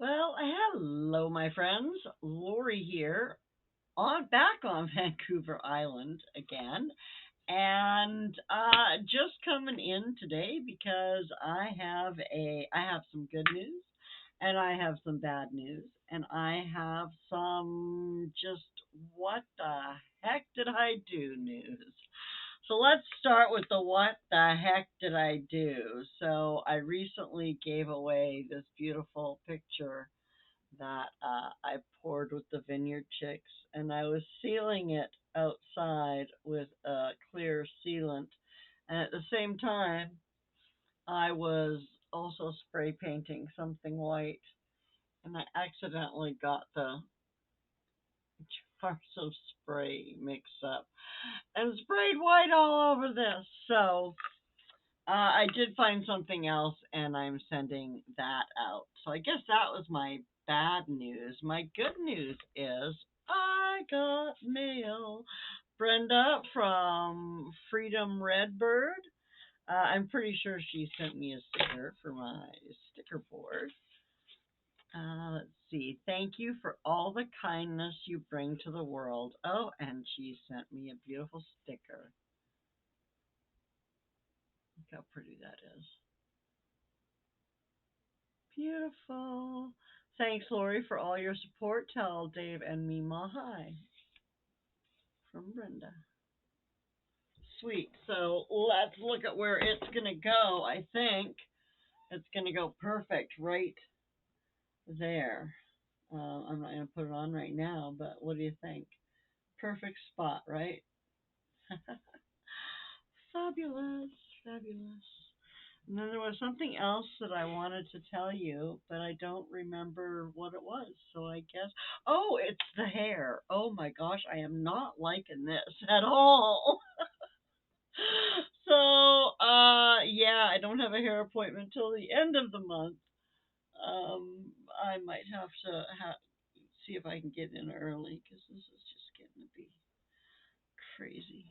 Well, hello, my friends. Lorrie here, on back on Vancouver Island again, and just coming in today because I have some good news, and I have some bad news, and I have some just what the heck did I do news. So let's start with the what the heck did I do? So I recently gave away this beautiful picture that I poured with the vineyard chicks, and I was sealing it outside with a clear sealant, and at the same time, I was also spray painting something white, and I accidentally got the jars of spray mixed up and sprayed white all over this. So I did find something else, and I'm sending that out. So I guess that was my bad news. My good news is I got mail. Brenda from Freedom Redbird. I'm pretty sure she sent me a sticker for my sticker board. Let's see. Thank you for all the kindness you bring to the world. Oh, and she sent me a beautiful sticker. Look how pretty that is. Beautiful. Thanks, Lori, for all your support. Tell Dave and Mima hi from Brenda. Sweet. So let's look at where it's going to go. I think it's going to go perfect right there. I'm not going to put it on right now, but what do you think? Perfect spot, right? Fabulous. Fabulous. And then there was something else that I wanted to tell you, but I don't remember what it was. So I guess, oh, it's the hair. Oh my gosh, I am not liking this at all. Yeah, I don't have a hair appointment till the end of the month. I might have to see if I can get in early because this is just getting to be crazy.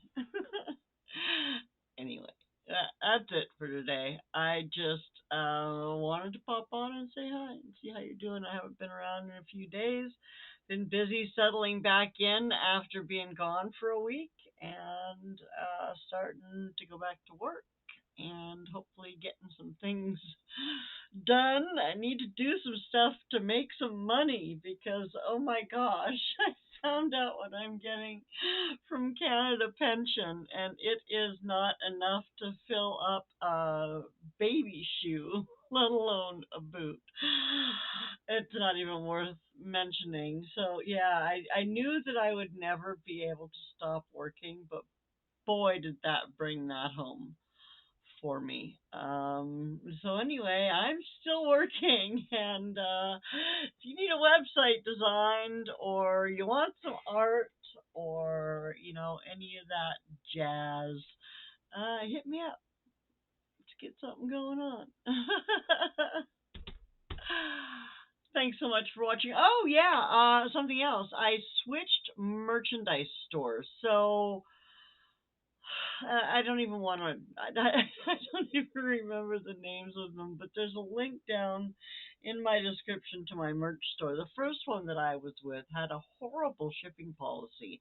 Anyway, that's it for today. I just wanted to pop on and say hi and see how you're doing. I haven't been around in a few days. Been busy settling back in after being gone for a week and starting to go back to work and hopefully getting some things done. I need to do some stuff to make some money because, oh my gosh, I found out what I'm getting from Canada Pension, and it is not enough to fill up a baby shoe, let alone a boot. It's not even worth mentioning. So, yeah, I knew that I would never be able to stop working, but boy, did that bring that home for me. So anyway, I'm still working, and if you need a website designed, or you want some art, or any of that jazz, hit me up. Let's get something going on. Thanks so much for watching. Oh yeah, something else. I switched merchandise stores, so I don't even want to. I don't even remember the names of them, but there's a link down in my description to my merch store. The first one that I was with had a horrible shipping policy,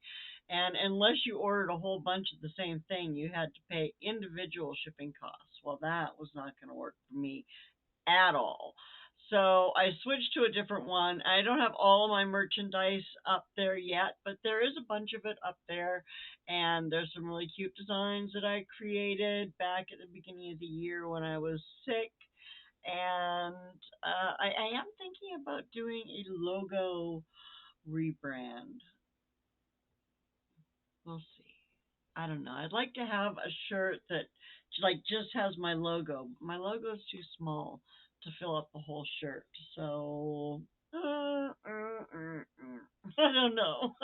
and unless you ordered a whole bunch of the same thing, you had to pay individual shipping costs. Well, that was not going to work for me at all. So I switched to a different one. I don't have all of my merchandise up there yet, but there is a bunch of it up there. And there's some really cute designs that I created back at the beginning of the year when I was sick. And I am thinking about doing a logo rebrand. We'll see. I don't know. I'd like to have a shirt that just has my logo. My logo is too small to fill up the whole shirt. So I don't know.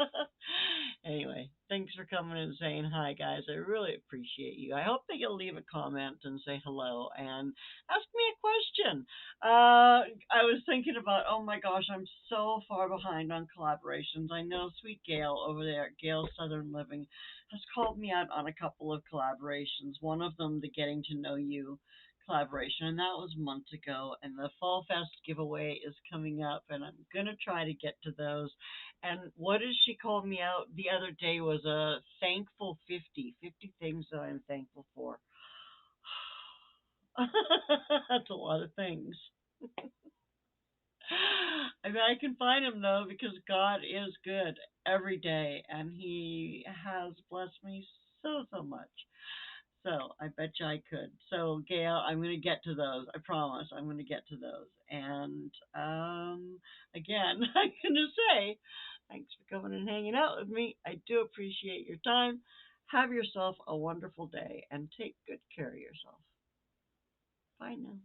Anyway, thanks for coming and saying hi, guys. I really appreciate you. I hope that you'll leave a comment and say hello and ask me a question. I was thinking about, oh my gosh, I'm so far behind on collaborations. I know Sweet Gail over there at Gail Southern Living has called me out on a couple of collaborations. One of them, the Getting to Know You collaboration, and that was months ago. And the Fall Fest giveaway is coming up, and I'm gonna try to get to those. And what did she call me out the other day was a thankful 50 things that I'm thankful for. That's a lot of things. I mean, I can find him though because God is good every day, and He has blessed me so much. So I bet you I could. So Gail, I'm going to get to those. I promise. I'm going to get to those. And again, I'm going to say thanks for coming and hanging out with me. I do appreciate your time. Have yourself a wonderful day and take good care of yourself. Bye now.